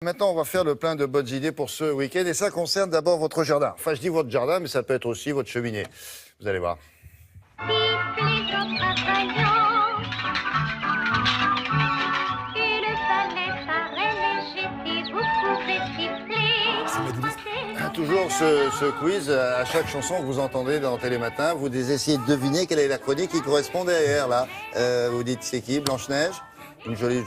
Maintenant, on va faire le plein de bonnes idées pour ce week-end et ça concerne d'abord votre jardin. Enfin, je dis votre jardin, mais ça peut être aussi votre cheminée. Vous allez voir. Toujours ce quiz, à chaque chanson que vous entendez dans Télématin, vous essayez de deviner quelle est la chronique qui correspond derrière, là. Vous dites, c'est qui, Blanche-Neige? Une jolie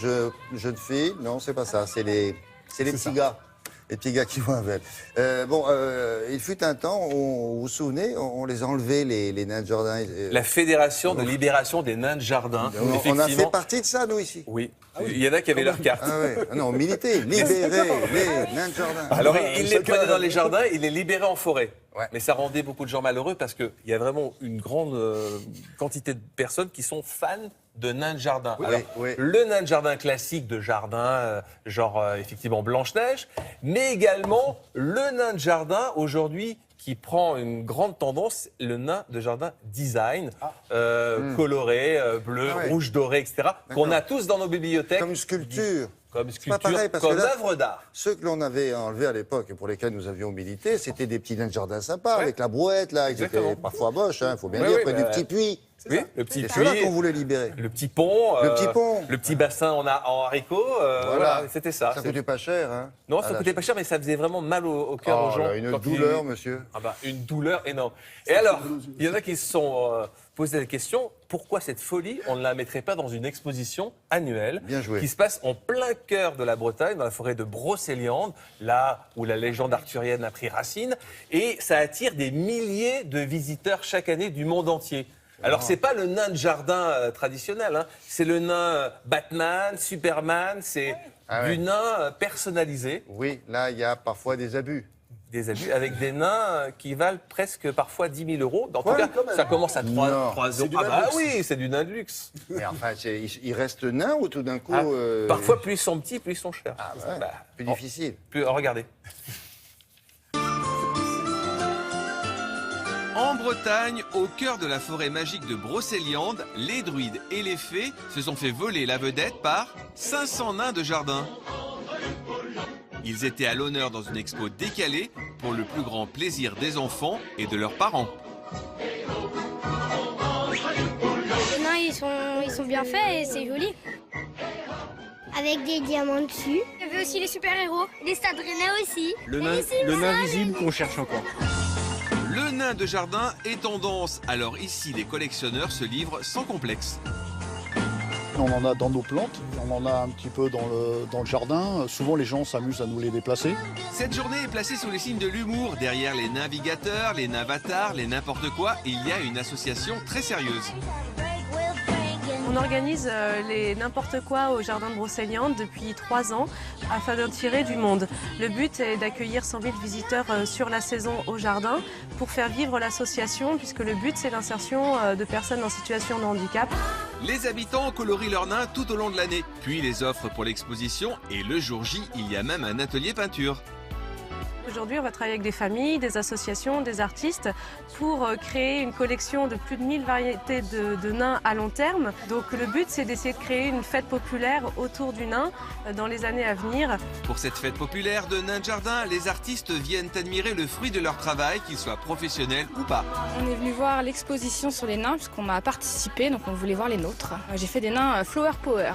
jeune fille? Non, c'est pas ça, c'est les petits gars. Les petits gars qui vont avec. Il fut un temps, vous vous souvenez, on les a enlevés, les nains de jardin. La Fédération de libération des nains de jardin. On a fait partie de ça, nous, ici. Oui. Il y en a qui avaient leur carte. Ah ouais. Ah non, militer, libérer les nains de jardin. Alors, ils les prenaient dans les jardins, ils les libéraient en forêt. Ouais. Mais ça rendait beaucoup de gens malheureux parce qu'il y a vraiment une grande quantité de personnes qui sont fans de nains de jardin. Oui, Alors, oui. Le nain de jardin classique de jardin, effectivement Blanche-Neige, mais également le nain de jardin aujourd'hui qui prend une grande tendance, le nain de jardin design, coloré, bleu, rouge, doré, etc., qu'on a tous dans nos bibliothèques. Comme une sculpture. Comme sculpture, pareil, parce comme que là, œuvre d'art. Ceux que l'on avait enlevés à l'époque et pour lesquels nous avions milité, c'était des petits nains de jardin sympas, avec la brouette, là, ils étaient parfois moches, il faut bien dire, près du petit puits. Oui, le petit C'est puits, cela qu'on voulait libérer. le petit pont, le petit bassin en haricots, voilà, c'était ça. Ça coûtait pas cher, hein. Non, ça coûtait pas cher, mais ça faisait vraiment mal au cœur aux gens. Là, une douleur, monsieur. Ah bah, une douleur énorme. Et alors, il y en a qui se sont posé la question, pourquoi cette folie, on ne la mettrait pas dans une exposition annuelle Bien joué. qui se passe en plein cœur de la Bretagne, dans la forêt de Brocéliande, là où la légende arthurienne a pris racine, et ça attire des milliers de visiteurs chaque année du monde entier. Alors, c'est pas le nain de jardin traditionnel, hein. C'est le nain Batman, Superman, c'est du nain personnalisé. Oui, là, il y a parfois des abus. Des abus avec des nains qui valent presque parfois 10 000 euros. En tout cas, ça commence à 3 euros. Ah bah oui, c'est du nain de luxe. Mais enfin, il reste nain ou tout d'un coup... Parfois, plus ils sont petits, plus ils sont chers. Ah ouais, plus difficile. Regardez. En Bretagne, au cœur de la forêt magique de Brocéliande, les druides et les fées se sont fait voler la vedette par 500 nains de jardin. Ils étaient à l'honneur dans une expo décalée pour le plus grand plaisir des enfants et de leurs parents. Les nains, ils sont bien faits et c'est joli. Avec des diamants dessus. Il y avait aussi les super-héros, les stades rennais aussi. Le nain visible qu'on cherche encore. Le nain de jardin est tendance, alors ici les collectionneurs se livrent sans complexe. On en a dans nos plantes, on en a un petit peu dans le jardin. Souvent les gens s'amusent à nous les déplacer. Cette journée est placée sous les signes de l'humour. Derrière les navigateurs, les navatars, les n'importe quoi, il y a une association très sérieuse. On organise les n'importe quoi au jardin de Brocéliande depuis 3 ans afin d'attirer du monde. Le but est d'accueillir 100 000 visiteurs sur la saison au jardin pour faire vivre l'association puisque le but c'est l'insertion de personnes en situation de handicap. Les habitants colorient leurs nains tout au long de l'année, puis les offrent pour l'exposition et le jour J, il y a même un atelier peinture. Aujourd'hui, on va travailler avec des familles, des associations, des artistes pour créer une collection de plus de 1000 variétés de nains à long terme. Donc le but, c'est d'essayer de créer une fête populaire autour du nain dans les années à venir. Pour cette fête populaire de nains de jardin, les artistes viennent admirer le fruit de leur travail, qu'il soit professionnel ou pas. On est venu voir l'exposition sur les nains puisqu'on a participé, donc on voulait voir les nôtres. J'ai fait des nains Flower Power.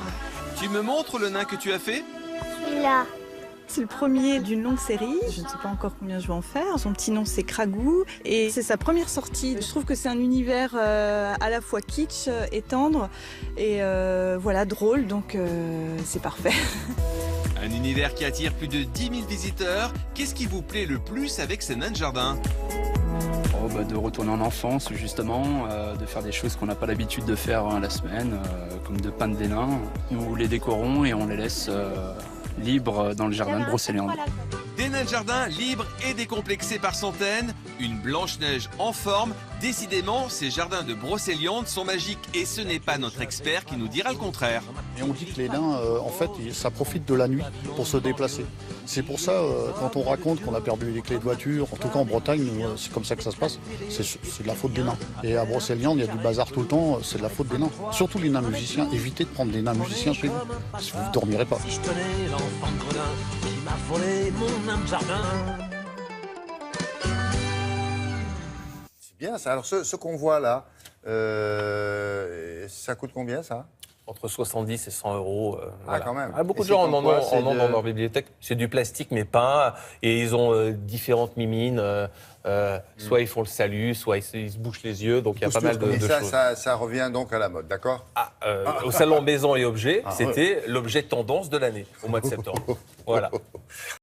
Tu me montres le nain que tu as fait? Celui-là. C'est le premier d'une longue série, je ne sais pas encore combien je vais en faire. Son petit nom c'est Kragou et c'est sa première sortie. Je trouve que c'est un univers à la fois kitsch et tendre et voilà, drôle, donc c'est parfait. Un univers qui attire plus de 10 000 visiteurs. Qu'est-ce qui vous plaît le plus avec ces nains de jardin? De retourner en enfance justement, de faire des choses qu'on n'a pas l'habitude de faire la semaine, comme de peindre des nains. Nous les décorons et on les laisse libres dans le jardin de Brocéliande. Des nains de jardin libres et décomplexés par centaines, une Blanche-Neige en forme. Décidément, ces jardins de Brocéliande sont magiques et ce n'est pas notre expert qui nous dira le contraire. Et on dit que les nains, en fait, ça profite de la nuit pour se déplacer. C'est pour ça, quand on raconte qu'on a perdu les clés de voiture, en tout cas en Bretagne, c'est comme ça que ça se passe, c'est de la faute des nains. Et à Brocéliande, il y a du bazar tout le temps, c'est de la faute des nains. Surtout les nains musiciens, évitez de prendre des nains musiciens chez vous, parce que vous ne dormirez pas. Si je tenais l'enfant de Gredin qui m'a volé mon âme jardin. C'est bien ça. Alors ce qu'on voit là, ça coûte combien ça? Entre 70 et 100 euros. Quand même. Beaucoup de Et gens c'est en quoi, ont dans leur bibliothèque. C'est du plastique mais peint. Et ils ont différentes mimines. Soit ils font le salut, soit ils se bouchent les yeux. Donc il y a pas mal de choses. Ça revient donc à la mode, d'accord? Au salon Maison et Objets, c'était l'objet tendance de l'année, au mois de septembre. Voilà.